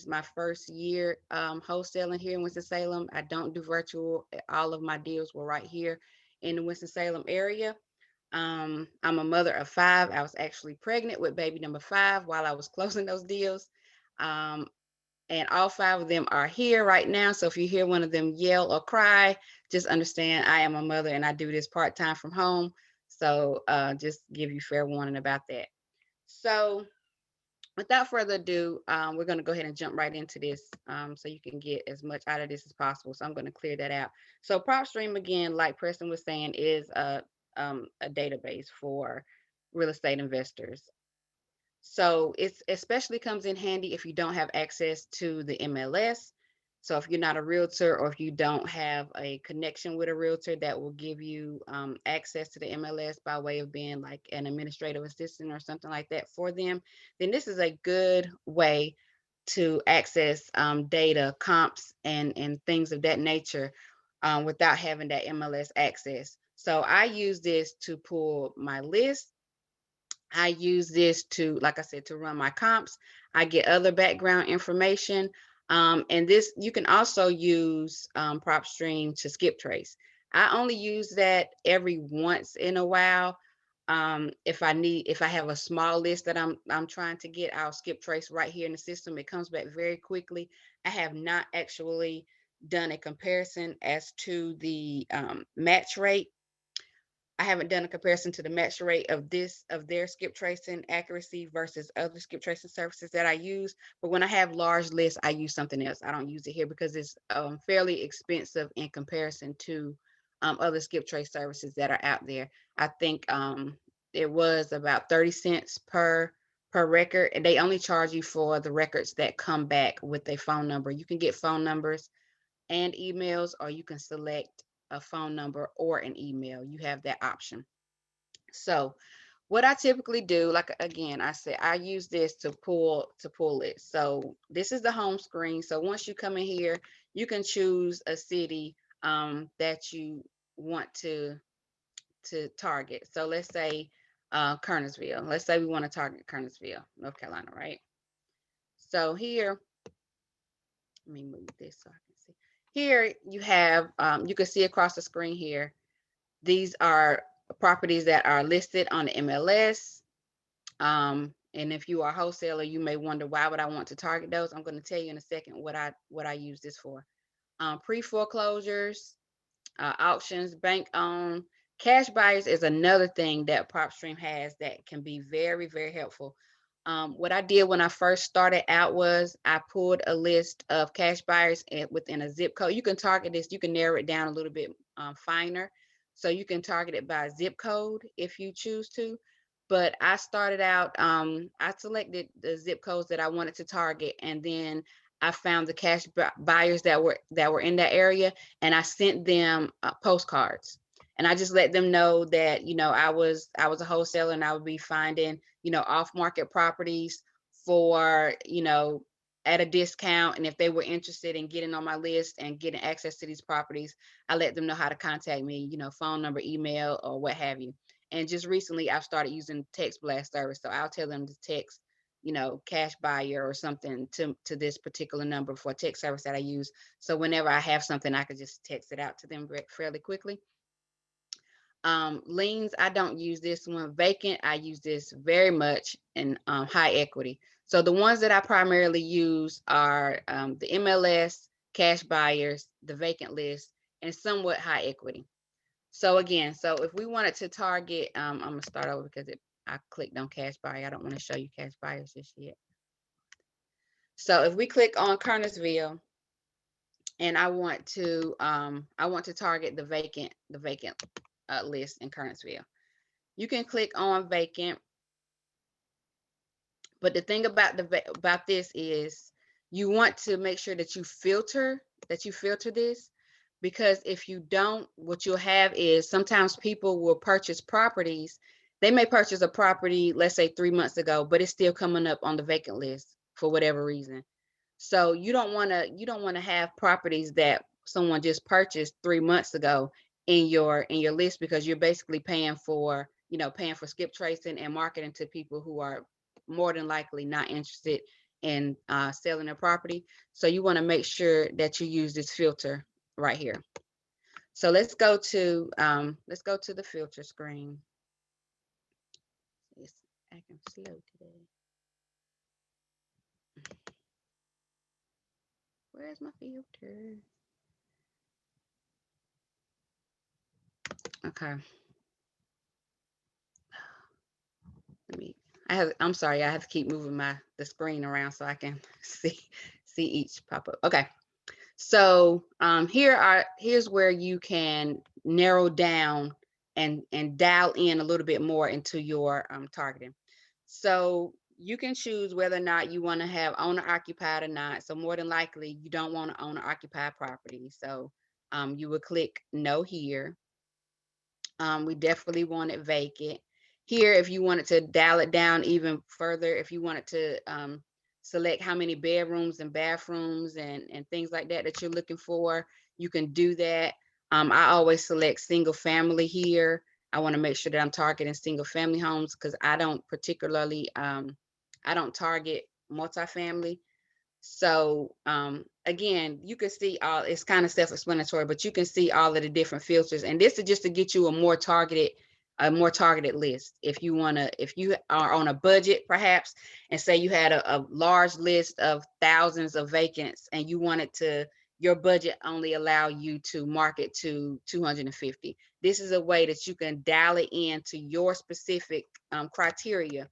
my first year wholesaling here in Winston-Salem. I don't do virtual. All of my deals were right here in the Winston-Salem area. I'm a mother of five. I was actually pregnant with baby number five while I was closing those deals. Um, and all five of them are here right now. So if you hear one of them yell or cry, just understand I am a mother and I do this part-time from home. So just give you fair warning about that. So without further ado, we're going to go ahead and jump right into this so you can get as much out of this as possible. So I'm going to clear that out. So PropStream, again, like Preston was saying, is a database for real estate investors. So it's especially comes in handy if you don't have access to the MLS. So if you're not a realtor or if you don't have a connection with a realtor that will give you access to the MLS by way of being like an administrative assistant or something like that for them, then this is a good way to access data, comps, and things of that nature without having that MLS access. So I use this to pull my list. I use this to, like I said, to run my comps. I get other background information. And this, you can also use PropStream to skip trace. I only use that every once in a while. If I have a small list that I'm trying to get, I'll skip trace right here in the system. It comes back very quickly. I have not actually done a comparison as to the match rate. I haven't done a comparison to the match rate of their skip tracing accuracy versus other skip tracing services that I use. But when I have large lists, I use something else. I don't use it here because it's fairly expensive in comparison to other skip trace services that are out there. I think it was about 30 cents per record, and they only charge you for the records that come back with a phone number. You can get phone numbers and emails, or you can select a phone number or an email. You have that option. So what I typically do, like again, I said I use this to pull it. So this is the home screen. So once you come in here, you can choose a city that you want to target. So let's say Kernersville. Let's say we want to target Kernersville, North Carolina, right? So here, let me move this so I can see. Here you have, you can see across the screen here, these are properties that are listed on the MLS. And if you are a wholesaler, you may wonder why would I want to target those? I'm going to tell you in a second what I use this for. Pre-foreclosures, auctions, bank owned, cash buyers is another thing that PropStream has that can be very, very helpful. What I did when I first started out was I pulled a list of cash buyers within a zip code. You can target this, you can narrow it down a little bit finer. So you can target it by zip code if you choose to. But I started out, I selected the zip codes that I wanted to target, and then I found the cash buyers that were in that area, and I sent them postcards. And I just let them know that I was a wholesaler and I would be finding off market properties for at a discount. And if they were interested in getting on my list and getting access to these properties, I let them know how to contact me, phone number, email, or what have you. And just recently, I've started using text blast service. So I'll tell them to text, cash buyer or something to this particular number for a text service that I use. So whenever I have something, I could just text it out to them fairly quickly. Liens, I don't use this one. Vacant, I use this very much in high equity. So the ones that I primarily use are the MLS, cash buyers, the vacant list, and somewhat high equity. So again, so if we wanted to target, I'm gonna start over because I clicked on cash buyer. I don't want to show you cash buyers just yet. So if we click on Kernersville and I want to target the vacant list in Kernersville. You can click on vacant, but the thing about this is you want to make sure that you filter this, because if you don't, what you'll have is sometimes people will purchase properties. They may purchase a property, let's say 3 months ago, but it's still coming up on the vacant list for whatever reason. So you don't want to have properties that someone just purchased 3 months ago in your list, because you're basically paying for skip tracing and marketing to people who are more than likely not interested in selling a property. So you want to make sure that you use this filter right here. So let's go to the filter screen. It's acting slow today. Where's my filter? Okay. I'm sorry, I have to keep moving the screen around so I can see each pop up. Okay. So here's where you can narrow down and dial in a little bit more into your targeting. So you can choose whether or not you want to have owner occupied or not. So more than likely you don't want to owner occupied property. So you would click no here. We definitely want it vacant. Here, if you wanted to dial it down even further, if you wanted to select how many bedrooms and bathrooms and things like that that you're looking for, you can do that. I always select single family here. I want to make sure that I'm targeting single family homes because I don't particularly, I don't target multifamily. So again, you can see all, it's kind of self-explanatory, but you can see all of the different filters. And this is just to get you a more targeted list. If you want to, if you are on a budget, perhaps, and say you had a large list of thousands of vacants and you wanted to, your budget only allow you to market to 250. This is a way that you can dial it in to your specific criteria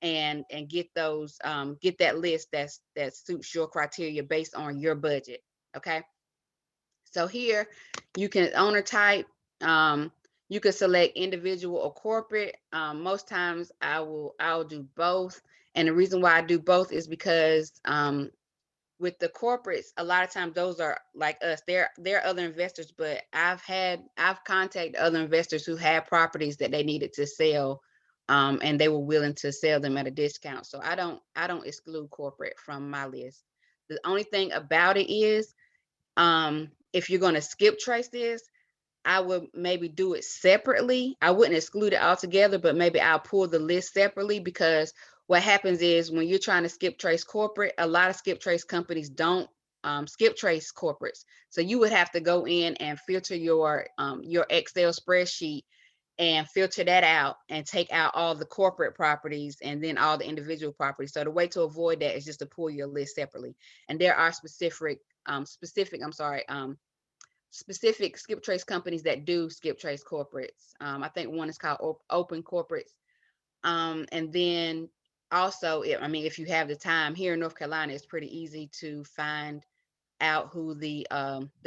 and get those get that list that suits your criteria based on your budget. Okay, so here you can owner type, you can select individual or corporate. Most times I'll do both, and the reason why I do both is because with the corporates, a lot of times those are like us. They're other investors, but I've contacted other investors who had properties that they needed to sell, and they were willing to sell them at a discount. So I don't exclude corporate from my list. The only thing about it is, if you're going to skip trace this, I would maybe do it separately. I wouldn't exclude it altogether, but maybe I'll pull the list separately because what happens is when you're trying to skip trace corporate, a lot of skip trace companies don't skip trace corporates. So you would have to go in and filter your Excel spreadsheet and filter that out and take out all the corporate properties and then all the individual properties. So the way to avoid that is just to pull your list separately. And there are specific skip trace companies that do skip trace corporates. I think one is called Open Corporates. And then also, if you have the time, here in North Carolina, it's pretty easy to find out who the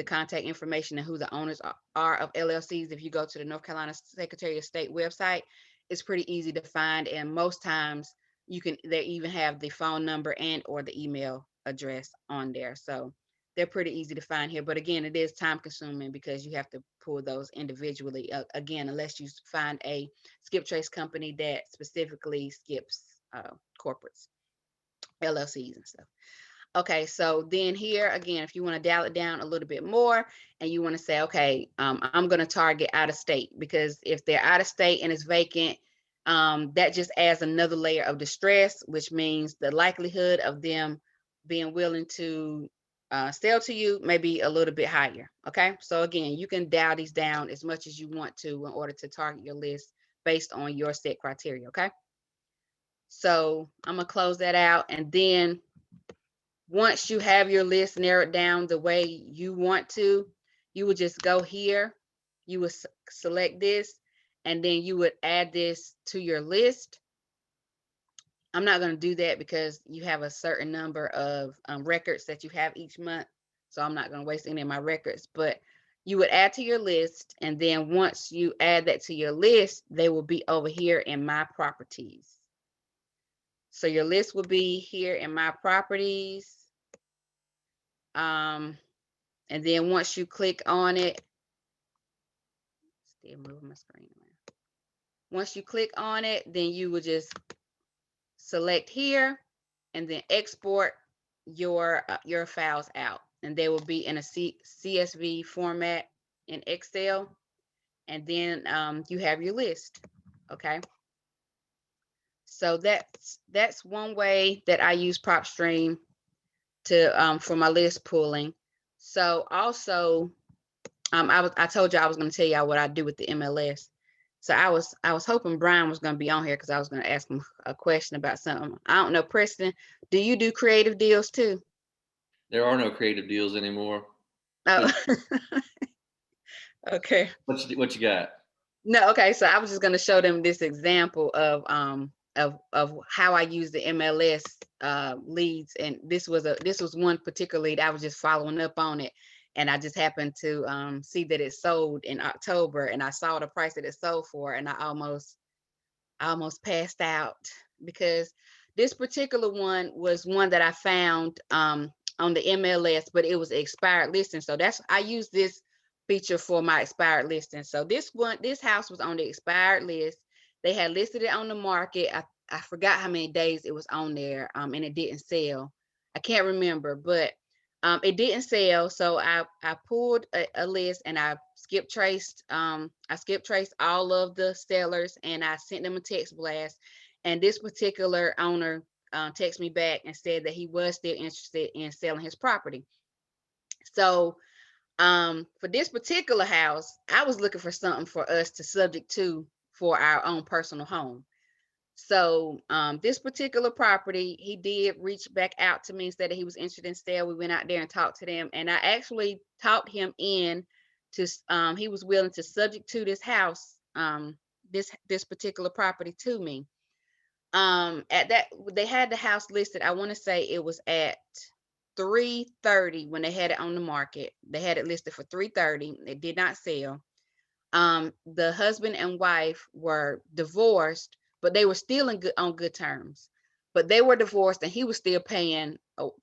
contact information and who the owners are of LLCs. If you go to the North Carolina Secretary of State website, it's pretty easy to find. And most times they even have the phone number and or the email address on there. So they're pretty easy to find here. But again, it is time consuming because you have to pull those individually, again, unless you find a skip trace company that specifically skips corporates, LLCs and stuff. Okay, so then here again, if you want to dial it down a little bit more and you want to say, okay, I'm going to target out of state, because if they're out of state and it's vacant, that just adds another layer of distress, which means the likelihood of them being willing to sell to you may be a little bit higher. Okay, so again, you can dial these down as much as you want to in order to target your list based on your set criteria. Okay, so I'm going to close that out, and then once you have your list narrowed down the way you want to, you would just go here, you would select this, and then you would add this to your list. I'm not going to do that because you have a certain number of records that you have each month. So I'm not going to waste any of my records, but you would add to your list. And then once you add that to your list, they will be over here in my properties. So your list will be here in my properties. And then once you click on it, still moving my screen around. Once you click on it, then you will just select here and then export your files out, and they will be in a CSV format in Excel, and then you have your list. Okay, So that's one way that I use PropStream to for my list pulling. So also, I told you I was going to tell y'all what I do with the MLS. So I was hoping Brian was going to be on here because I was going to ask him a question about something. I don't know, Preston, do you do creative deals too? There are no creative deals anymore. Oh, okay. What you got? No, okay. So I was just going to show them this example of how I use the MLS leads, and this was one particular lead. I was just following up on it, and I just happened to see that it sold in October, and I saw the price that it sold for, and I almost passed out because this particular one was one that I found on the MLS, but it was expired listing. So I use this feature for my expired listing. So this house was on the expired list. They had listed it on the market. I forgot how many days it was on there, and it didn't sell. I can't remember, but it didn't sell. So I pulled a list and I skip traced all of the sellers and I sent them a text blast. And this particular owner texted me back and said that he was still interested in selling his property. So for this particular house, I was looking for something for us to subject to for our own personal home. So this particular property, he did reach back out to me and said that he was interested in sale. We went out there and talked to them, and I actually talked him in to he was willing to subject to this house, this particular property to me. At that, they had the house listed. I want to say it was at 330 when they had it on the market. They had it listed for 330. It did not sell. The husband and wife were divorced, but they were still on good terms. But they were divorced, and he was still paying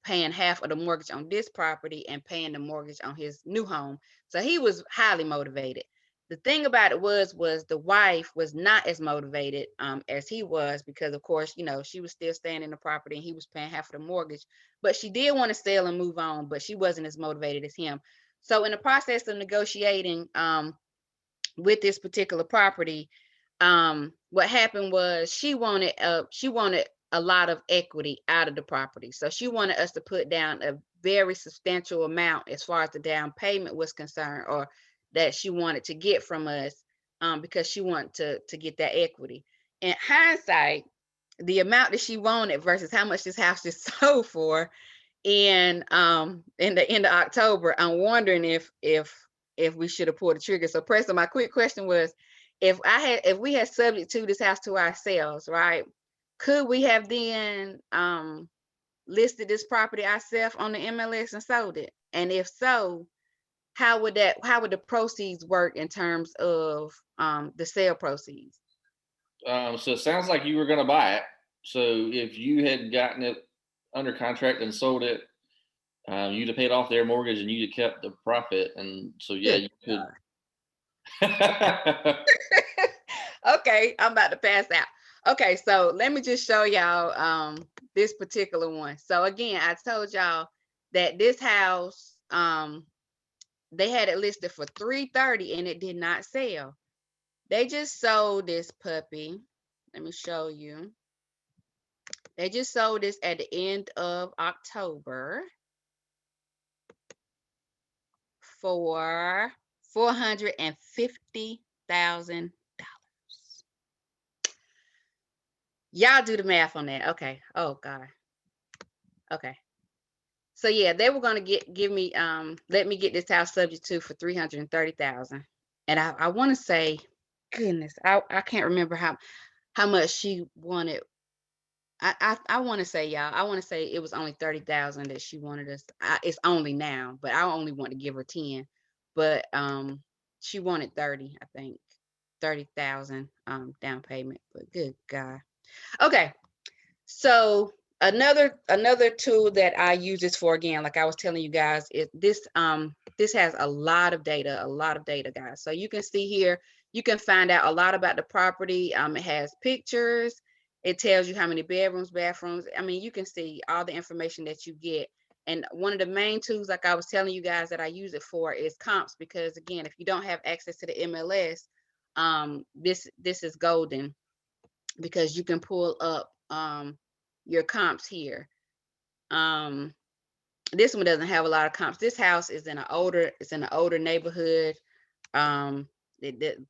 half of the mortgage on this property and paying the mortgage on his new home. So he was highly motivated. The thing about it was the wife was not as motivated as he was because, of course, she was still staying in the property and he was paying half of the mortgage. But she did want to sell and move on, but she wasn't as motivated as him. So in the process of negotiating with this particular property, what happened was she wanted a lot of equity out of the property. So she wanted us to put down a very substantial amount as far as the down payment was concerned, or that she wanted to get from us, because she wanted to get that equity. In hindsight, the amount that she wanted versus how much this house just sold for in the end of October, I'm wondering if we should have pulled the trigger. So Preston, my quick question was, if we had subject to this house to ourselves, right? Could we have then listed this property ourselves on the MLS and sold it? And if so, how would the proceeds work in terms of the sale proceeds? So it sounds like you were going to buy it. So if you had gotten it under contract and sold it, you'd have paid off their mortgage and you'd have kept the profit. And so, yeah, you could. Okay, I'm about to pass out. Okay, so let me just show y'all this particular one. So again, I told y'all that this house, they had it listed for 330 and it did not sell. They just sold this puppy. Let me show you. They just sold this at the end of October for $450,000. Y'all do the math on that. Okay. Oh God. Okay. So yeah, they were gonna give me let me get this house subject to for 330,000. And I want to say, goodness, I can't remember how much she wanted. I want to say, y'all, I want to say it was only 30,000 that she wanted us. It's only now, but I only want to give her 10. But she wanted 30, I think. 30,000 down payment. But good God. Okay. So another tool that I use this for, again, like I was telling you guys, is this has a lot of data, guys. So you can see here, you can find out a lot about the property. It has pictures. It tells you how many bedrooms, bathrooms. I mean, you can see all the information that you get. And one of the main tools, like I was telling you guys, that I use it for is comps, because again, if you don't have access to the MLS, this is golden. because you can pull up your comps here. Um, this one doesn't have a lot of comps. This house is in an older neighborhood. Um,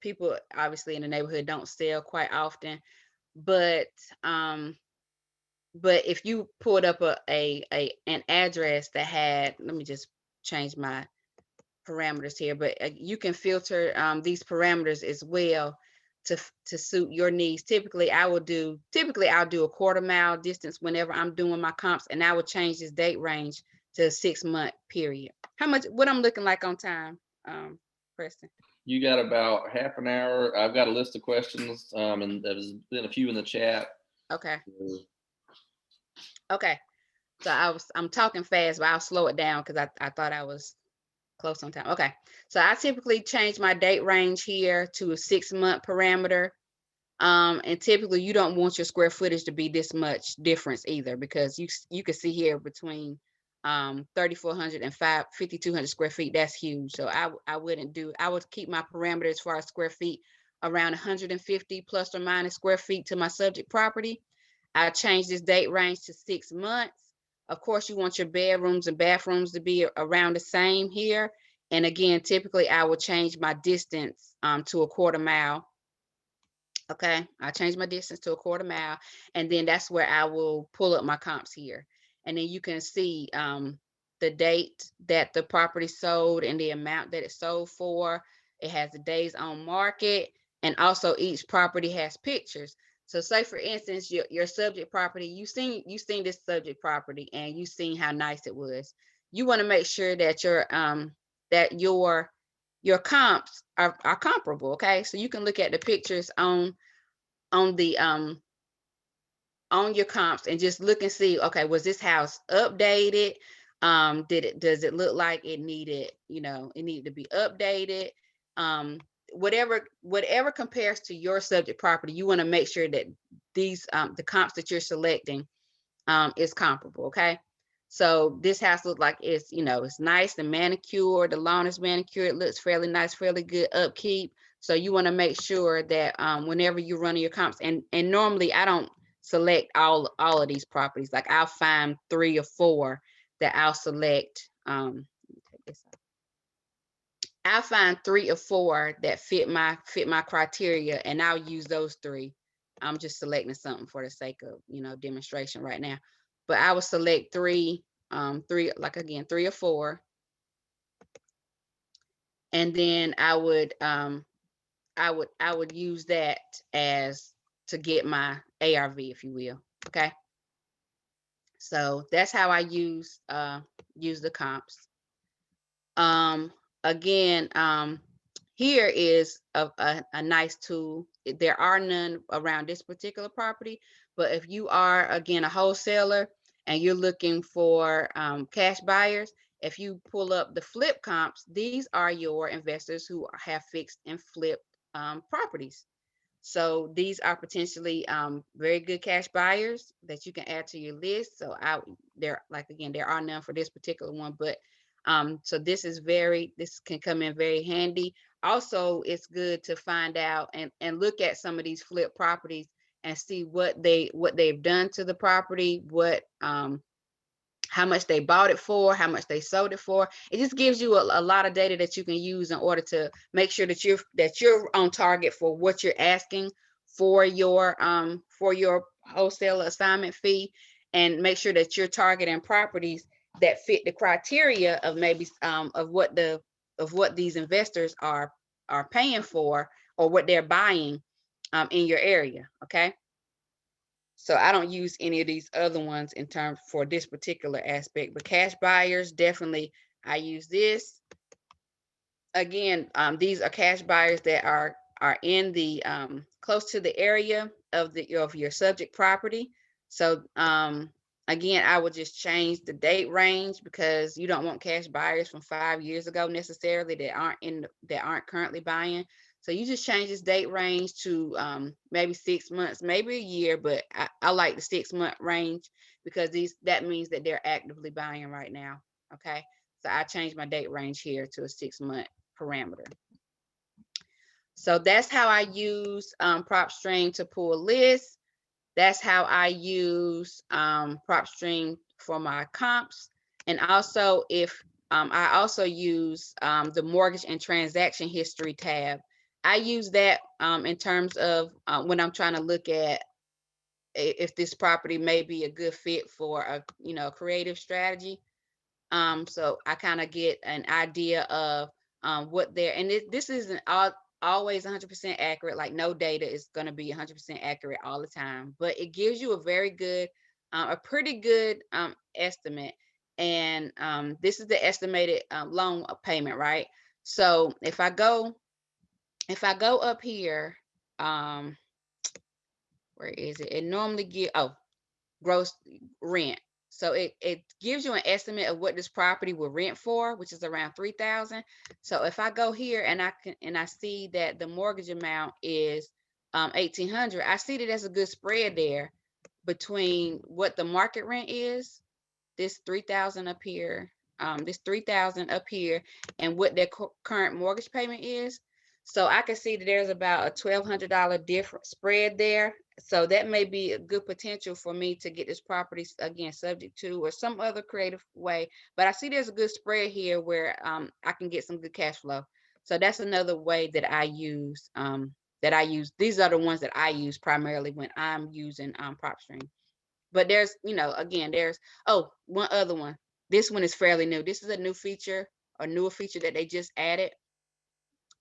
people obviously in the neighborhood don't sell quite often, but if you pulled up an address that had, let me just change my parameters here, but you can filter these parameters as well to suit your needs. Typically I'll do a quarter mile distance whenever I'm doing my comps, and I will change this date range to a 6-month period. What I'm looking like on time, Preston? You got about half an hour. I've got a list of questions, and there's been a few in the chat. Okay. Okay. So I'm talking fast, but I'll slow it down because I thought I was close on time. Okay. So I typically change my date range here to a 6-month parameter. And typically you don't want your square footage to be this much difference either, because you can see here between 3,400 and 5,200 square feet. That's huge. So I would keep my parameter as far as square feet around 150 plus or minus square feet to my subject property. I change this date range to 6 months. Of course, you want your bedrooms and bathrooms to be around the same here. And again, typically I will change my distance to a quarter mile. Okay, I change my distance to a quarter mile, and then that's where I will pull up my comps here. And then you can see the date that the property sold and the amount that it sold for. It has the days on market, and also each property has pictures. So say for instance, your subject property, you seen this subject property and you seen how nice it was. You want to make sure that your comps are comparable. Okay, so you can look at the pictures on the on your comps and just look and see, okay, was this house updated? Does it look like it needed, it needed to be updated? um whatever compares to your subject property, you want to make sure that these the comps that you're selecting is comparable. Okay, so this house looks like it's nice and manicured. The lawn is manicured. It looks fairly nice, fairly good upkeep. So you want to make sure that whenever you're running your comps, and normally I don't select all of these properties. Like I'll find 3 or 4 that I'll select. Let me take this out. I'll find 3 or 4 that fit my criteria, and I'll use those 3. I'm just selecting something for the sake of demonstration right now, but I will select 3, like again 3 or 4, and then I would use that as to get my ARV, if you will. Okay, so that's how I use the comps. Um, again, here is a nice tool. There are none around this particular property, but if you are, again, a wholesaler and you're looking for cash buyers, if you pull up the flip comps, these are your investors who have fixed and flipped properties. So these are potentially very good cash buyers that you can add to your list. So there are none for this particular one, but so this can come in very handy. Also, it's good to find out and look at some of these flip properties and see what they've done to the property, how much they bought it for, how much they sold it for. It just gives you a lot of data that you can use in order to make sure that you're on target for what you're asking for your wholesale assignment fee, and make sure that you're targeting properties that fit the criteria of maybe of what these investors are paying for, or what they're buying in your area. Okay. So I don't use any of these other ones in terms for this particular aspect, but cash buyers, definitely I use this. Again, these are cash buyers that are in the close to the area of your subject property. So again, I would just change the date range, because you don't want cash buyers from 5 years ago necessarily that aren't currently buying. So you just change this date range to maybe 6 months, maybe a year, but I like the 6-month range, because that means that they're actively buying right now. Okay, so I changed my date range here to a 6-month parameter. So that's how I use PropStream to pull lists. That's how I use PropStream for my comps. And also, if I also use the mortgage and transaction history tab. I use that in terms of when I'm trying to look at if this property may be a good fit for a creative strategy. So I kind of get an idea of what they're, and this isn't always 100% accurate. Like no data is going to be 100% accurate all the time, but it gives you a very good, a pretty good estimate. And this is the estimated loan payment, right? So if I go up here, um, where is it? It normally gross rent. So it gives you an estimate of what this property will rent for, which is around 3,000. So if I go here and I see that the mortgage amount is 1,800, I see that there's a good spread there between what the market rent is, this 3,000 up here, this 3,000 up here, and what their current mortgage payment is. So I can see that there's about a $1,200 different spread there. So that may be a good potential for me to get this property again subject to or some other creative way. But I see there's a good spread here where I can get some good cash flow. So that's another way that I use. These are the ones that I use primarily when I'm using PropStream. But there's, again, there's, oh, one other one. This one is fairly new. This is a new feature, a newer feature that they just added,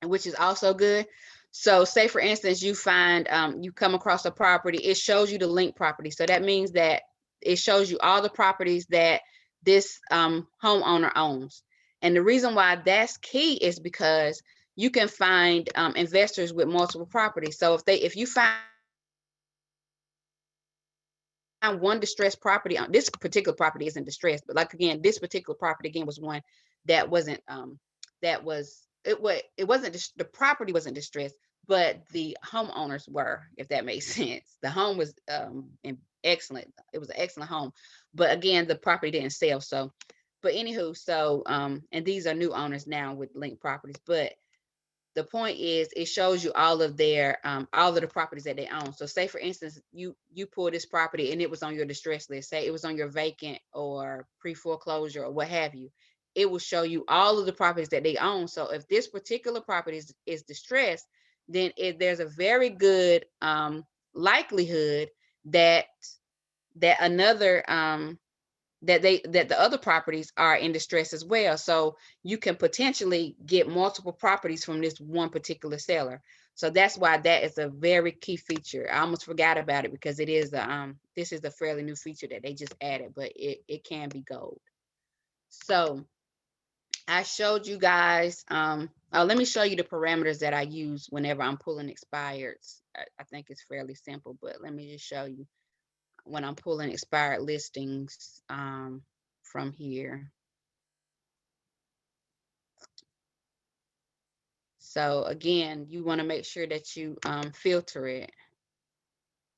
which is also good. So say for instance, you come across a property, it shows you the link property. So that means that it shows you all the properties that this homeowner owns. And the reason why that's key is because you can find investors with multiple properties. So if you find one distressed property on this particular property isn't distressed, but like again, this particular property again was one that wasn't it wasn't the property wasn't distressed, but the homeowners were, if that makes sense. The home was excellent. It was an excellent home, but again, the property didn't sell. So, but anywho, so and these are new owners now with linked properties, but the point is it shows you all of the properties that they own. So say for instance, you pull this property and it was on your distress list, say it was on your vacant or pre-foreclosure or what have you, it will show you all of the properties that they own. So if this particular property is distressed, then there's a very good likelihood that another that the other properties are in distress as well. So you can potentially get multiple properties from this one particular seller. So that's why that is a very key feature. I almost forgot about it because it is this is a fairly new feature that they just added, but it can be gold. So I showed you guys let me show you the parameters that I use whenever I'm pulling expireds. I think it's fairly simple, but let me just show you when I'm pulling expired listings from here. So again, you want to make sure that you filter it.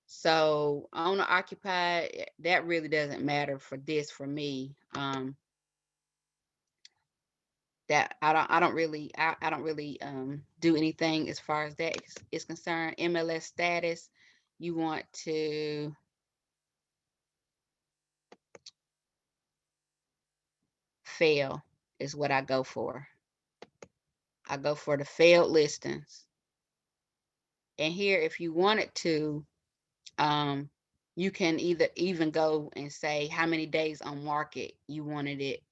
So owner occupied, that really doesn't matter for this for me. That I don't really do anything as far as that is concerned. MLS status, you want to fail is what I go for. I go for the failed listings. And here, if you wanted to, you can even go and say how many days on market you wanted it.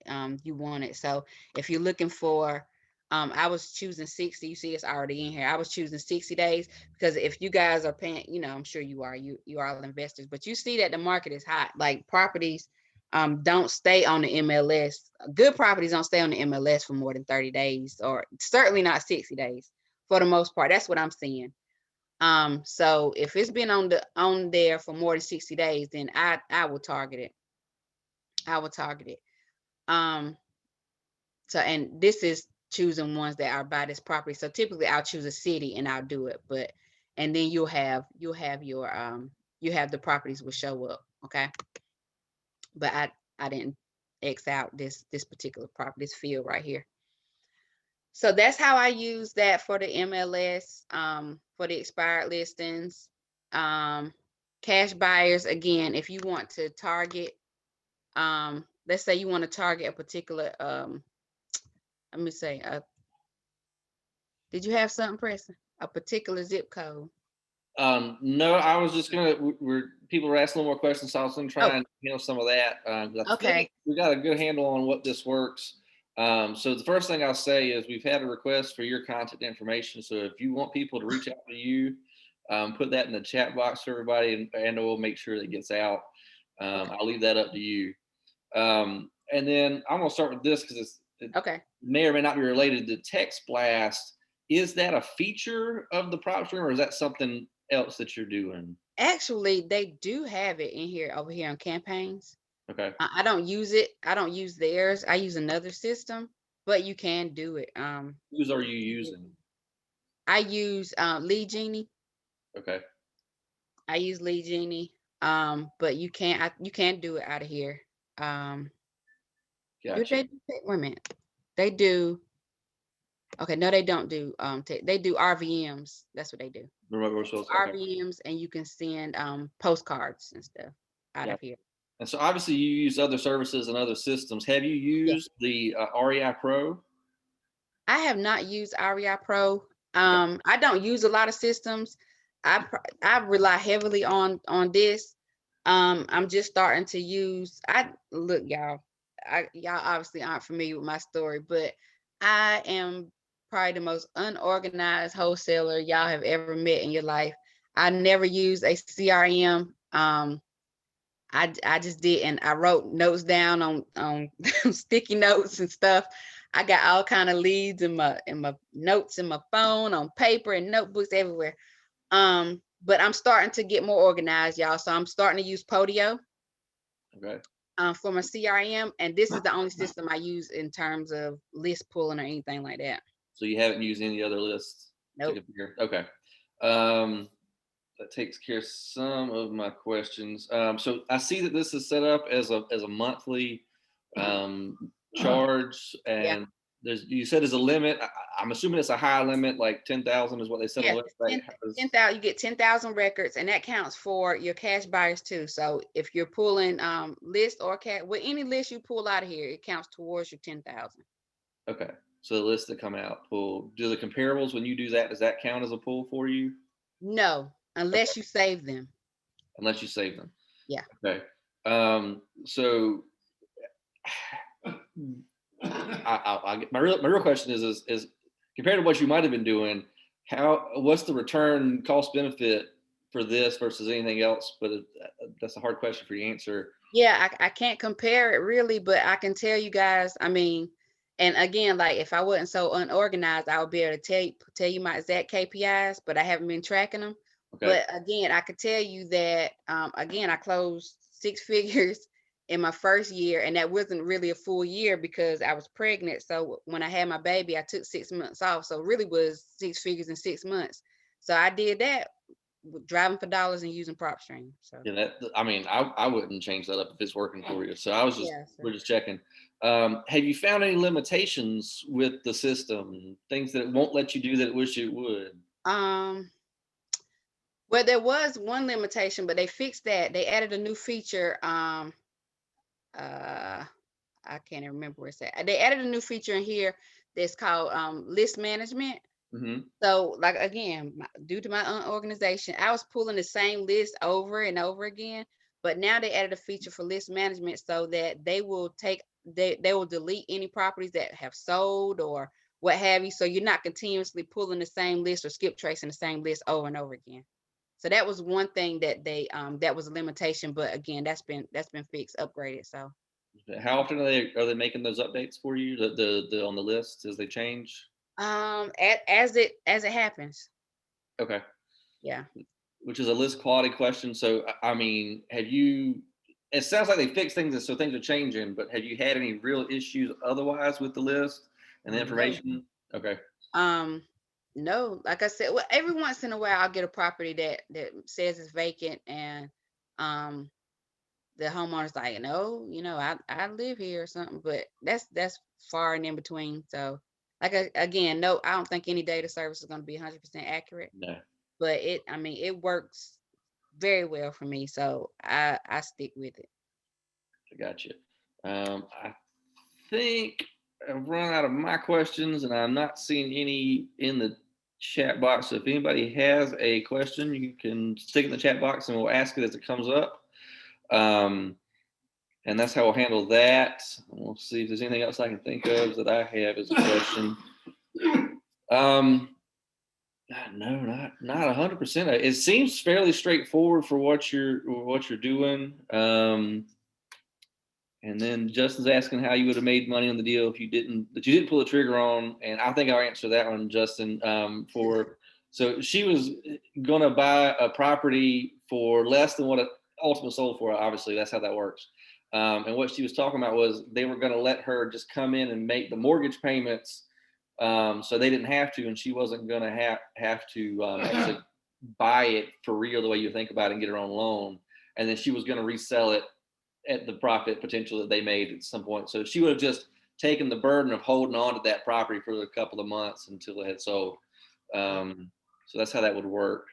So if you're looking for, I was choosing 60. You see, it's already in here. I was choosing 60 days because if you guys are paying, I'm sure you are. You are all investors, but you see that the market is hot. Like properties, don't stay on the MLS. Good properties don't stay on the MLS for more than 30 days, or certainly not 60 days for the most part. That's what I'm seeing. So if it's been on there for more than 60 days, then I will target it. I will target it. Um, so and this is choosing ones that are by this property. So typically I'll choose a city and I'll do it, but and then you'll have your you have the properties will show up. Okay. But I didn't X out this particular property, this field right here. So that's how I use that for the MLS, for the expired listings. Um, Cash buyers, again, if you want to target, let's say you want to target a particular, let me say, did you have something pressing? A particular zip code? No, I was just gonna. We're people were asking a little more questions, so I was gonna try Oh, and handle some of that. 'Cause I think okay. we got a good handle on what this works. So the first thing I'll say is we've had a request for your contact information. So if you want people to reach out to you, put that in the chat box for everybody, and we'll make sure that it gets out. Okay. I'll leave that up to you. And then I'm gonna start with this because it Okay. may or may not be related to text blast. Is that a feature of the PropStream, or is that something else that you're doing? Actually, they do have it in here over here on campaigns. Okay. I don't use it. I don't use theirs. I use another system, but you can do it. Whose are you using? I use Lead Genie. Okay. I use Lead Genie. But you can't do it out of here. Um, do Gotcha. they do wait a minute. They do okay, no, they don't do they do RVMs. That's what they do. Remote They do resource. Okay. RVMs and you can send postcards and stuff out Yeah. of here. And so obviously you use other services and other systems. Have you Yeah. used the REI Pro? I have not used REI Pro. Okay. I don't use a lot of systems. I rely heavily on this. I'm just starting to use. I look, y'all. Y'all obviously aren't familiar with my story, but I am probably the most unorganized wholesaler y'all have ever met in your life. I never used a CRM. I just did, and I wrote notes down on sticky notes and stuff. I got all kind of leads in my notes in my phone, on paper and notebooks everywhere. But I'm starting to get more organized, y'all. So I'm starting to use Podio Okay. for my CRM, and this is the only system I use in terms of list pulling or anything like that. So you haven't used any other lists to Nope. compare? Okay. Um, that takes care of some of my questions. So I see that this is set up as a monthly charge, Yeah. and you said there's a limit. I'm assuming it's a high limit, like 10,000 is what they said on Yeah, the it's website. 10,000. You get 10,000 records, and that counts for your cash buyers too. So if you're pulling list or cash, with any list you pull out of here, it counts towards your 10,000. Okay. So the lists that come out pull. Do the comparables when you do that? Does that count as a pull for you? No, Okay. unless you save them. Unless you save them. Yeah. Okay. So my real question is compared to what you might have been doing, what's the return cost benefit for this versus anything else? But that's a hard question for you to answer. Yeah, I can't compare it really, but I can tell you guys, I mean, and again, like if I wasn't so unorganized, I would be able to tell you my exact KPIs, but I haven't been tracking them. Okay. But again, I could tell you that again, I closed six figures in my first year, and that wasn't really a full year because I was pregnant. So when I had my baby, I took 6 months off. So it really was six figures in 6 months. So I did that driving for dollars and using PropStream. So Yeah, I mean, I wouldn't change that up if it's working for you. So I was just yeah. So we're just checking. Have you found any limitations with the system? Things that it won't let you do that it wish it would? um well, there was one limitation, but they fixed that. They added a new feature. Uh I can't even remember where it's at. They added a new feature in here that's called list management. Hmm. So, like again, due to my unorganization, I was pulling the same list over and over again. But now they added a feature for list management so that they will delete any properties that have sold or what have you. So you're not continuously pulling the same list or skip tracing the same list over and over again. So that was one thing that that was a limitation. But again, that's been fixed, upgraded. So How often are they making those updates for you? The on the list as they change? as it happens. Okay. Yeah. Which is a list quality question. So I mean, have you? It sounds like they fixed things, so things are changing. But have you had any real issues otherwise with the list and the No. information? Okay. Um, no, like I said, well, every once in a while I'll get a property that says it's vacant and um the homeowner's like, no, I live here or something, but that's far and in between. So Again, no, I don't think any data service is going to be 100% accurate, No, but I mean, it works very well for me, so I stick with it. I got you. I think I've run out of my questions, and I'm not seeing any in the chat box. So if anybody has a question, you can stick it in the chat box, and we'll ask it as it comes up. And that's how we'll handle that. We'll see if there's anything else I can think of that I have as a question. No, not 100%. It seems fairly straightforward for what you're doing. And then Justin's asking how you would have made money on the deal if you didn't pull the trigger on. And I think I'll answer that one, Justin. So she was gonna buy a property for less than what it ultimately sold for. Obviously, that's how that works. And what she was talking about was they were gonna let her just come in and make the mortgage payments, so they didn't have to, and she wasn't gonna have to actually buy it for real the way you think about it and get her own loan. And then she was gonna resell it at the profit potential that they made at some point. So she would have just taken the burden of holding on to that property for a couple of months until it had sold. So that's how that would work.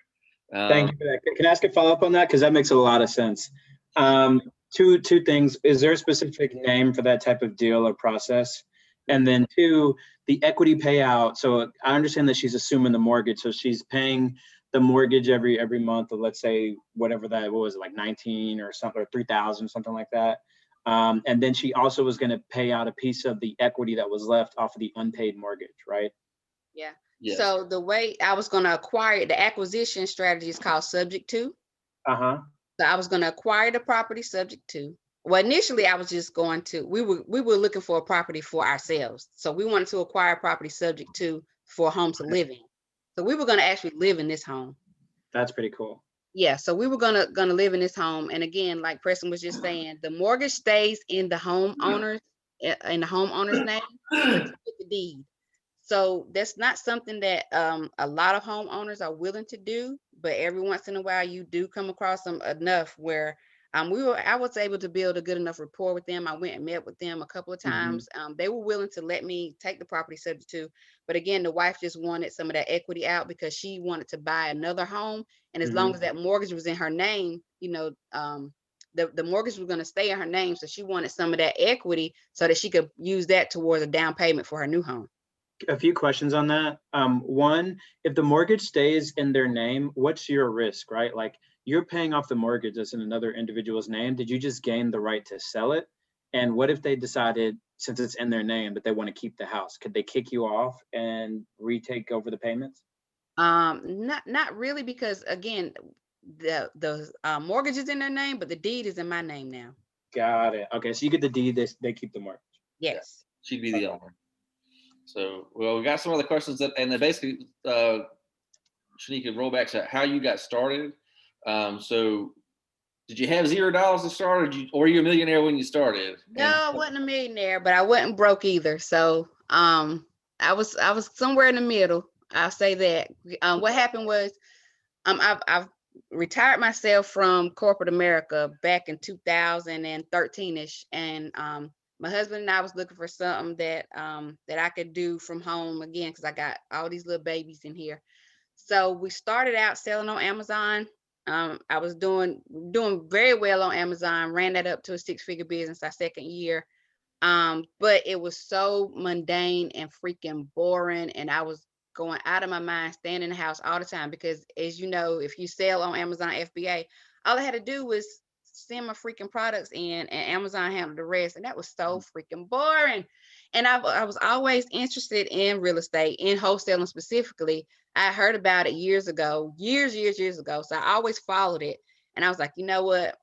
Thank you for that. Can I ask a follow-up on that? Because that makes a lot of sense. Two things. Is there a specific name for that type of deal or process? And then two, the equity payout. So I understand that she's assuming the mortgage. So she's paying the mortgage every month, or let's say whatever that, what was it, like 19 or something, or 3,000, something like that. And then she also was going to pay out a piece of the equity that was left off of the unpaid mortgage, right? Yeah. Yes. So the way I was going to acquire it, the acquisition strategy is called subject to. So I was going to acquire the property subject to. Well, initially I was just going to, we were looking for a property for ourselves. So we wanted to acquire property subject to for a home to live in. So we were going to actually live in this home. That's pretty cool. Yeah, so we were gonna live in this home, and again, like Preston was just saying, the mortgage stays in the homeowner's name, but you get the deed. So that's not something that a lot of homeowners are willing to do, but every once in a while you do come across them enough where I was able to build a good enough rapport with them. I went and met with them a couple of times. They were willing to let me take the property subject to, but again, the wife just wanted some of that equity out because she wanted to buy another home. And as long as that mortgage was in her name, the mortgage was going to stay in her name. So she wanted some of that equity so that she could use that towards a down payment for her new home. A few questions on that. One, if the mortgage stays in their name, what's your risk, right? Like, you're paying off the mortgage that's in another individual's name. Did you just gain the right to sell it? And what if they decided, since it's in their name, that they want to keep the house? Could they kick you off and retake over the payments? Not really, because again, the mortgage is in their name, but the deed is in my name now. Got it. Okay, so you get the deed, they keep the mortgage. Yes. She'd be the owner. So, well, we got some other questions and then basically, Shanika, roll back to how you got started. So did you have $0 to start, or were you a millionaire when you started? No, I wasn't a millionaire, but I wasn't broke either. So I was somewhere in the middle. I'll say that. What happened was I've retired myself from corporate America back in 2013ish, and my husband and I was looking for something that I could do from home again, because I got all these little babies in here. So we started out selling on Amazon. I was doing very well on Amazon, ran that up to a 6-figure business our second year. But it was so mundane and freaking boring, and I was going out of my mind, staying in the house all the time, because as you know, if you sell on Amazon FBA, all I had to do was send my freaking products in and Amazon handled the rest. And that was so freaking boring. And I was always interested in real estate, in wholesaling specifically. I heard about it years ago. So I always followed it. And I was like, you know what?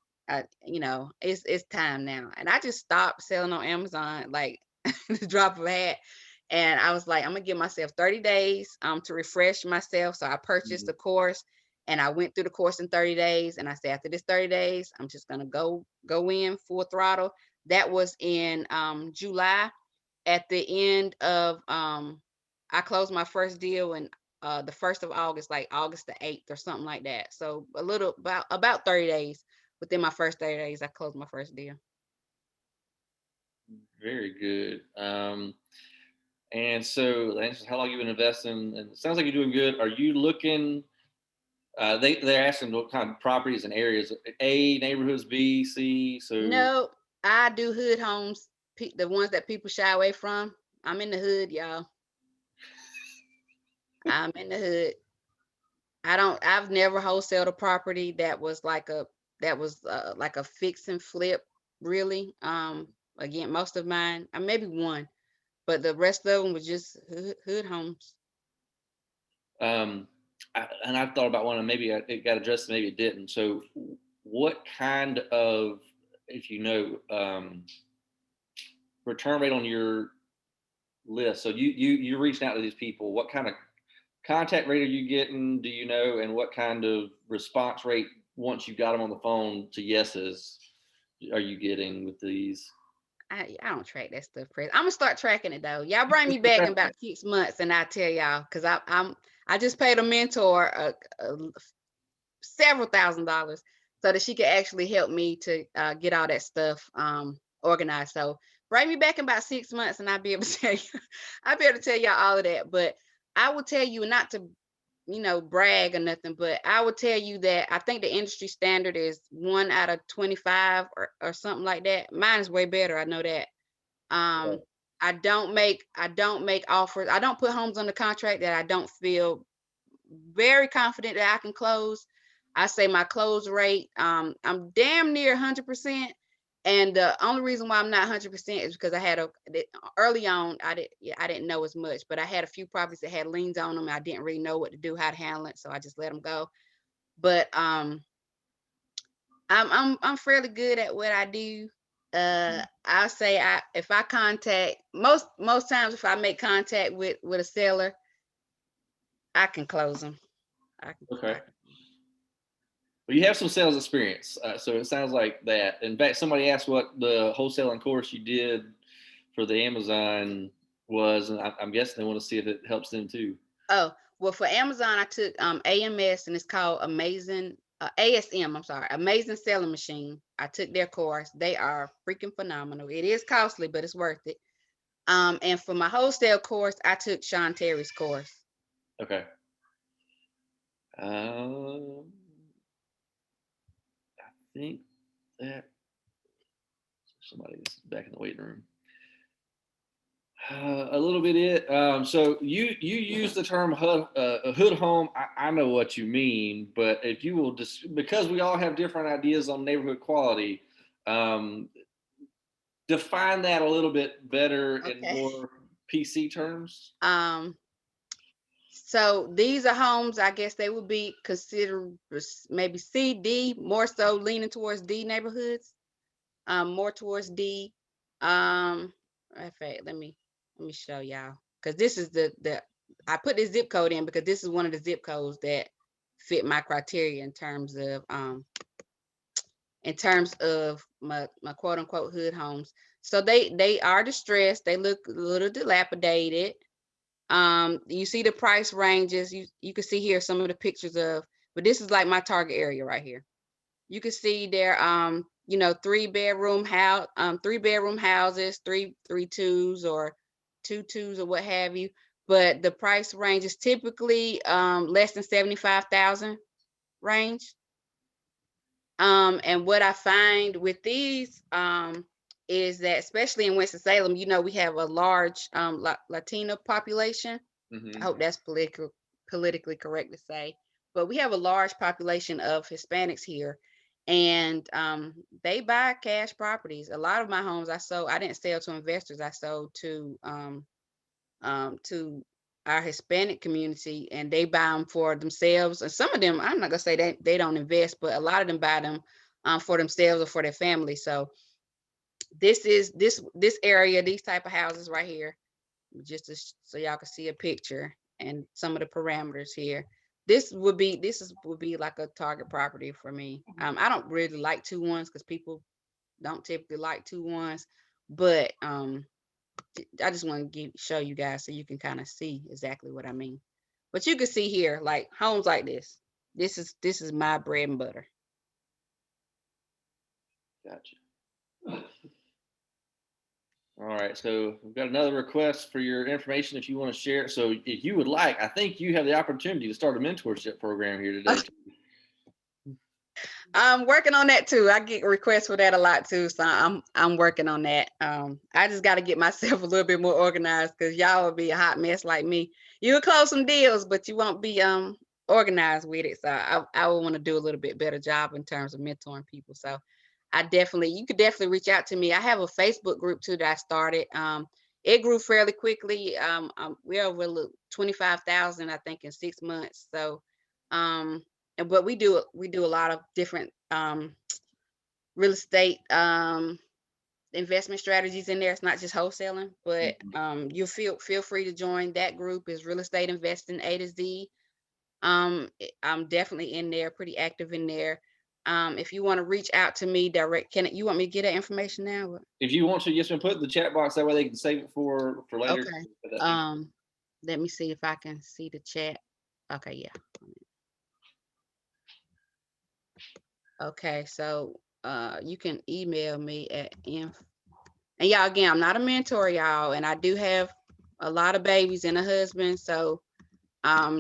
It's time now. And I just stopped selling on Amazon, like the drop of a hat. And I was like, I'm gonna give myself 30 days to refresh myself. So I purchased a course and I went through the course in 30 days. And I said, after this 30 days, I'm just gonna go in full throttle. That was in July. At the end of I closed my first deal in the 1st of August, like August the 8th or something like that. So a little about 30 days. Within my first 30 days, I closed my first deal. Very good. And so the answer is how long you've been investing, and it sounds like you're doing good. Are you looking? They're asking what kind of properties and areas. A, neighborhoods. B, C. So No, I do hood homes, the ones that people shy away from. I'm in the hood, y'all. I'm in the hood. I've never wholesaled a property that was like a fix and flip, really. Again, most of mine, maybe one, but the rest of them was just hood homes. and I've thought about one, and maybe it got addressed, maybe it didn't. So what kind of, if you know, return rate on your list? So you're reaching out to these people. What kind of contact rate are you getting? Do you know? And what kind of response rate once you got them on the phone to yeses are you getting with these? I don't track that stuff, Chris. I'm gonna start tracking it though. Y'all bring me back in about 6 months, and I tell y'all, because I just paid a mentor several $1,000s so that she could actually help me to get all that stuff organized. So bring me back in about 6 months, and I'll be able to tell you, I'll be able to tell y'all all of that. But I will tell you, not to brag or nothing, but I would tell you that I think the industry standard is 1 out of 25 or something like that. Mine is way better. I know that. Right. I don't make offers. I don't put homes on the contract that I don't feel very confident that I can close. I say my close rate, I'm damn near 100%. And the only reason why I'm not 100% is because I had early on, I didn't know as much, but I had a few properties that had liens on them. I didn't really know what to do, how to handle it, so I just let them go. But I'm fairly good at what I do. I'll say if I contact most times, if I make contact with a seller, I can close them. Okay. Well, you have some sales experience, so it sounds like that. In fact, somebody asked what the wholesaling course you did for the Amazon was, and I'm guessing they want to see if it helps them too. Oh, well, for Amazon, I took AMS, and it's called ASM. I'm sorry, Amazing Selling Machine. I took their course. They are freaking phenomenal. It is costly, but it's worth it. And for my wholesale course, I took Sean Terry's course. Okay. I think that somebody's back in the waiting room. A little bit it. So you use the term hood home. I know what you mean, but if you will just, because we all have different ideas on neighborhood quality, define that a little bit better in Okay. more PC terms. So these are homes, I guess they would be considered maybe C, D, more so leaning towards D neighborhoods, more towards D. In fact, let me show y'all, because this is the I put this zip code in because this is one of the zip codes that fit my criteria in terms of my quote unquote hood homes. So they are distressed. They look a little dilapidated. You see the price ranges. You can see here some of the pictures of, but this is like my target area right here. You can see there, 3-bedroom house, 3-bedroom houses, three twos or 2 twos or what have you. But the price range is typically less than 75,000 range. And what I find with these is that, especially in Winston-Salem, we have a large Latino population. Mm-hmm. I hope that's politically correct to say, but we have a large population of Hispanics here, and they buy cash properties. A lot of my homes I didn't sell to investors. I sold to our Hispanic community, and they buy them for themselves. And some of them, I'm not gonna say that they don't invest, but a lot of them buy them for themselves or for their family. So this is this area, these type of houses right here, just so y'all can see a picture and some of the parameters here. This would be like a target property for me. I don't really like 2-1s because people don't typically like 2-1s, but I just want to show you guys so you can kind of see exactly what I mean. But you can see here, like homes like this. This is my bread and butter. Gotcha. All right, so we've got another request for your information if you want to share it. So if you would like, I think you have the opportunity to start a mentorship program here today. I'm working on that too. I get requests for that a lot too. So I'm working on that. I just got to get myself a little bit more organized because y'all will be a hot mess like me. You'll close some deals, but you won't be organized with it. So I would want to do a little bit better job in terms of mentoring people. So you could definitely reach out to me. I have a Facebook group too that I started. It grew fairly quickly. We're over 25,000, I think, in 6 months. So, but we do a lot of different real estate investment strategies in there. It's not just wholesaling, but you feel free to join that group. Is Real Estate Investing A to Z. I'm definitely in there, pretty active in there. If you want to reach out to me direct, you want me to get that information now? If you want to, yes, put it in the chat box. That way they can save it for later. Okay. Let me see if I can see the chat. Okay, yeah. Okay, so you can email me at and y'all, again, I'm not a mentor, y'all, and I do have a lot of babies and a husband, so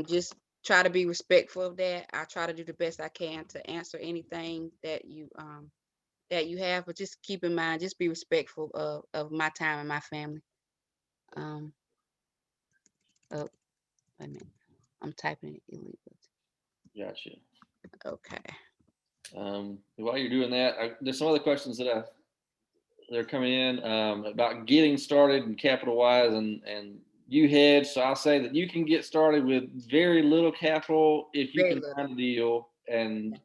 just try to be respectful of that. I try to do the best I can to answer anything that you have, but just keep in mind, just be respectful of my time and my family. Oh, wait a minute. I'm typing it illegally. Gotcha. Okay. While you're doing that, there's some other questions that are coming in about getting started and capital wise, and you hedge. So I'll say that you can get started with very little capital if you can find a deal and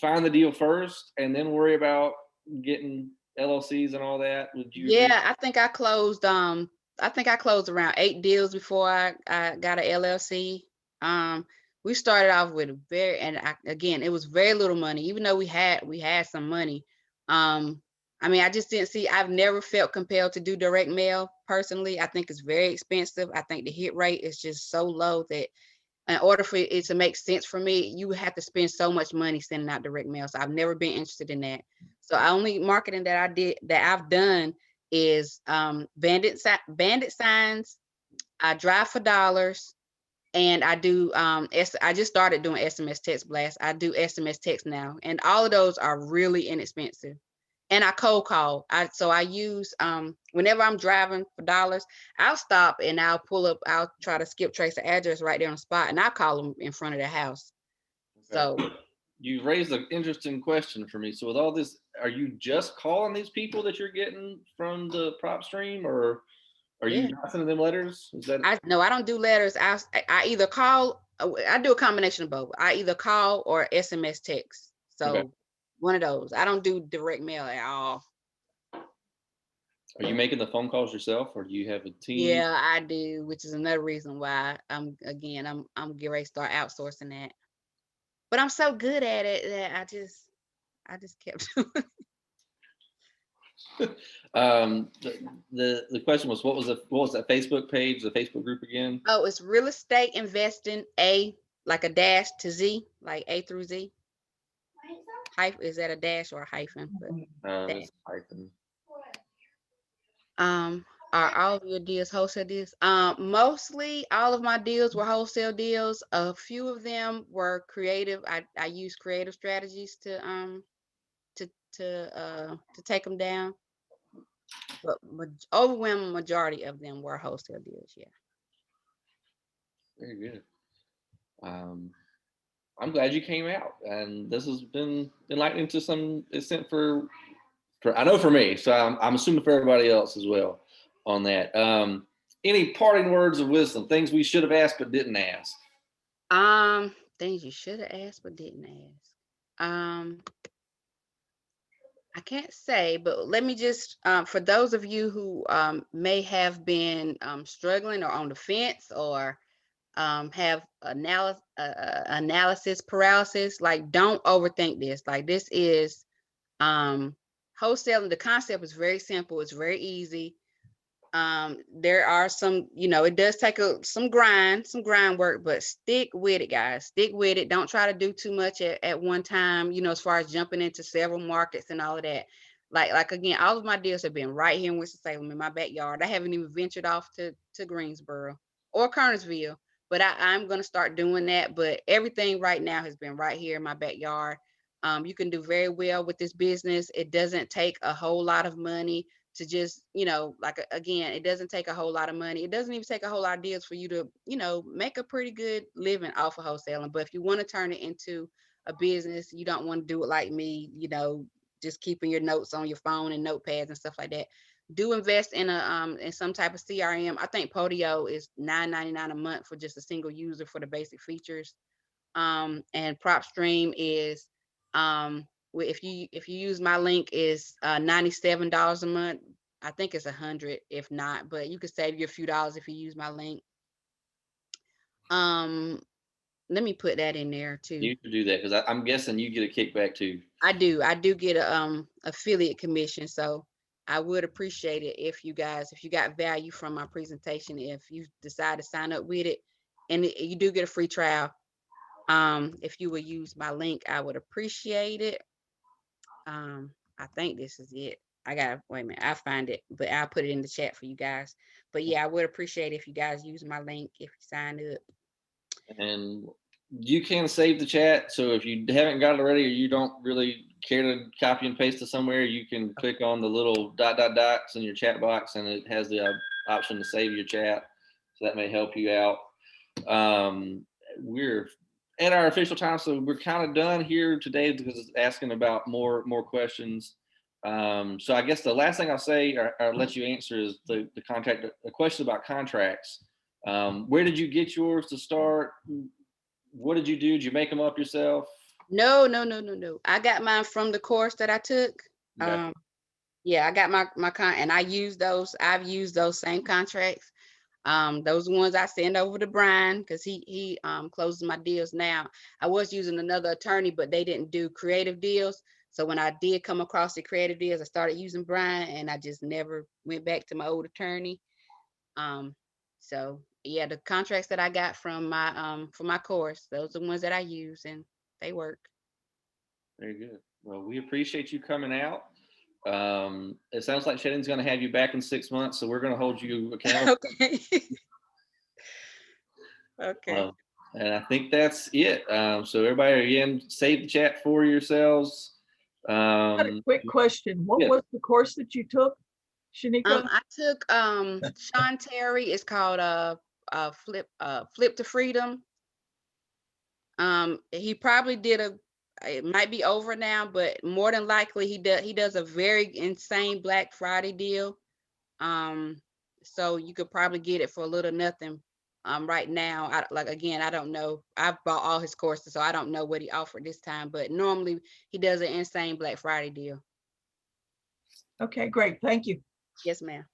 find the deal first, and then worry about getting LLCs and all that. Would you? Yeah, agree? I think I closed around 8 deals before I got an LLC. We started off with again, it was very little money, even though we had some money. I mean, I just didn't see, I've never felt compelled to do direct mail personally. I think it's very expensive. I think the hit rate is just so low that in order for it to make sense for me, you would have to spend so much money sending out direct mail. So I've never been interested in that. So only marketing that I've done is bandit signs. I drive for dollars, and I do I just started doing SMS text blasts. I do SMS text now, and all of those are really inexpensive. And I cold call. I use whenever I'm driving for dollars, I'll stop and I'll try to skip trace the address right there on the spot, and I'll call them in front of their house. Okay. So you raised an interesting question for me. So with all this, are you just calling these people that you're getting from the PropStream, or are you not sending them letters? No, I don't do letters. I either call. I do a combination of both. I either call or SMS text. So one of those. I don't do direct mail at all. Are you making the phone calls yourself, or do you have a team? Yeah, I do, which is another reason why I'm getting ready to start outsourcing that. But I'm so good at it that I just kept doing. The question was, what was that Facebook page, the Facebook group again? Oh, it's Real Estate Investing A, like a dash to Z, like A through Z. Is that a dash or a hyphen? It's hyphen. Are all of your deals wholesale deals? Mostly all of my deals were wholesale deals. A few of them were creative. I use creative strategies to take them down. But overwhelming majority of them were wholesale deals. Yeah. Very good. I'm glad you came out, and this has been enlightening to some extent for I know for me. So I'm assuming for everybody else as well on that. Any parting words of wisdom? Things we should have asked but didn't ask. Things you should have asked but didn't ask. I can't say, but let me just, for those of you who may have been struggling or on the fence or have analysis paralysis, like, don't overthink this. Like, this is wholesaling. The concept is very simple. It's very easy. There are some, it does take some grind work, but stick with it, guys. Stick with it. Don't try to do too much at one time, as far as jumping into several markets and all of that. Like again, all of my deals have been right here in Winston-Salem in my backyard. I haven't even ventured off to Greensboro or Kernersville, but I'm gonna start doing that. But everything right now has been right here in my backyard. You can do very well with this business. It doesn't take a whole lot of money to just, like again, it doesn't take a whole lot of money. It doesn't even take a whole lot of deals for you to, make a pretty good living off of wholesaling. But if you want to turn it into a business, you don't want to do it like me, just keeping your notes on your phone and notepads and stuff like that. Do invest in in some type of CRM. I think Podio is $9.99 a month for just a single user for the basic features. And PropStream is if you use my link is $97 a month. I think it's 100 if not, but you could save you a few dollars if you use my link. Let me put that in there too. You could do that because I'm guessing you get a kickback too. I do get a affiliate commission, so I would appreciate it if you got value from my presentation, if you decide to sign up with it, and you do get a free trial. If you would use my link, I would appreciate it. I think this is it. Wait a minute, I'll find it, but I'll put it in the chat for you guys. But yeah, I would appreciate it if you guys use my link if you sign up. And you can save the chat. So if you haven't got it already, or you don't really care to copy and paste it somewhere, you can click on the little dots in your chat box, and it has the option to save your chat. So that may help you out. We're at our official time, so we're kind of done here today because it's asking about more questions. So I guess the last thing I'll say or let you answer is the question about contracts. Where did you get yours to start? What did you do? Did you make them up yourself? No. I got mine from the course that I took. Okay. Yeah, I got my and I've used those same contracts. Those ones I send over to Brian because he closes my deals now. I was using another attorney, but they didn't do creative deals. So when I did come across the creative deals, I started using Brian, and I just never went back to my old attorney. So yeah, the contracts that I got from my course, those are the ones that I use, and they work. Very good. Well, we appreciate you coming out. It sounds like Shannon's going to have you back in 6 months, so we're going to hold you accountable. Okay. Okay. And I think that's it. So everybody, again, save the chat for yourselves. I had a quick question. What was the course that you took, Shanika? I took Sean Terry. It's called Flip to Freedom. He probably did it might be over now, but more than likely he does a very insane Black Friday deal. So you could probably get it for a little nothing. Right now, I don't know. I've bought all his courses, so I don't know what he offered this time, but normally he does an insane Black Friday deal. Okay, great. Thank you. Yes, ma'am.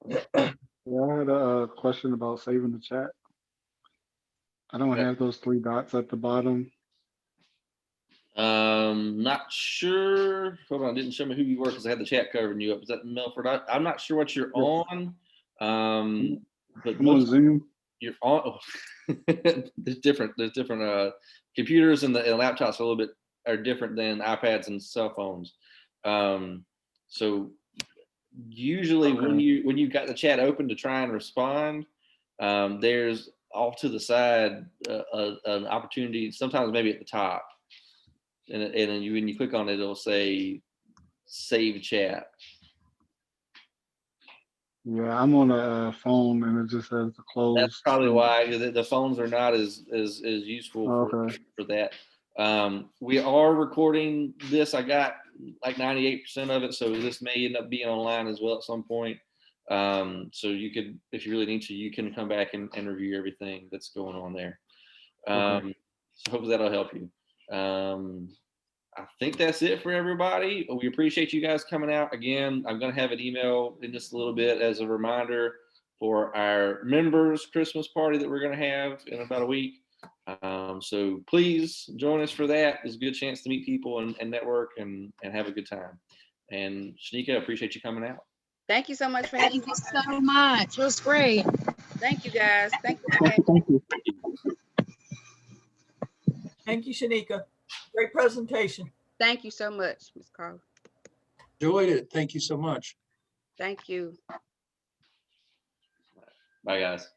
Yeah, I had a question about saving the chat. I don't have those 3 dots at the bottom. Not sure. Hold on, didn't show me who you were because I had the chat covering you up. Is that Melford? I'm not sure what you're on. But I'm on Zoom. You're on. There's different computers and the laptops are different than iPads and cell phones. So usually when you got the chat open to try and respond, there's off to the side an opportunity, sometimes maybe at the top, and then when you click on it, it'll say save chat. Yeah, I'm on a phone and it just says to close. That's probably why the phones are not as useful for that. We are recording this. I got like 98% of it, so this may end up being online as well at some point. So you could, if you really need to, you can come back and review everything that's going on there. So hopefully that'll help you. I think that's it for everybody. We appreciate you guys coming out. Again, I'm going to have an email in just a little bit as a reminder for our members Christmas party that we're going to have in about a week. So please join us for that. It's a good chance to meet people and network and have a good time. And Shanika, I appreciate you coming out. Thank you so much for having me. Thank you so much. It was great. Thank you, guys. Thank you. Thank you, Shanika. Great presentation. Thank you so much, Ms. Carla. Enjoyed it. Thank you so much. Thank you. Bye, guys.